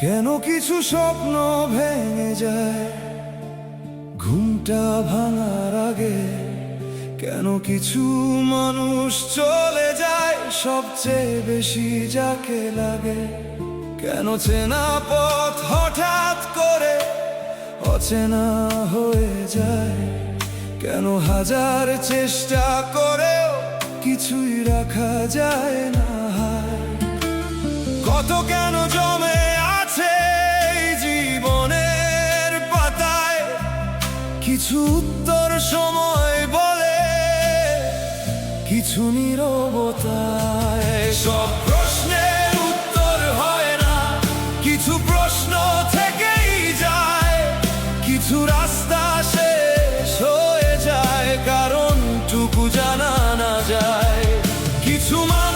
কেন কিছু স্বপ্ন ভেঙে যায় ঘুমটা ভাঙার আগে, কেন কিছু মানুষ চলে যায় সবচেয়ে বেশি যাকে লাগে, কেন চেনা পথ হঠাৎ করে অচেনা হয়ে যায়, কেন হাজার চেষ্টা করেও কিছুই রাখা যায় না। কত কেন জমে আছে এই জীবনের পাতায়, কিছু উত্তর সময় বলে, কিছু নীরবতায়। সব প্রশ্নের উত্তর হয় না, কিছু প্রশ্ন থেকেই যায়, কিছু রাস্তা শেষ হয়ে যায় কারণটুকু জানা না যায়। কিছু মানুষ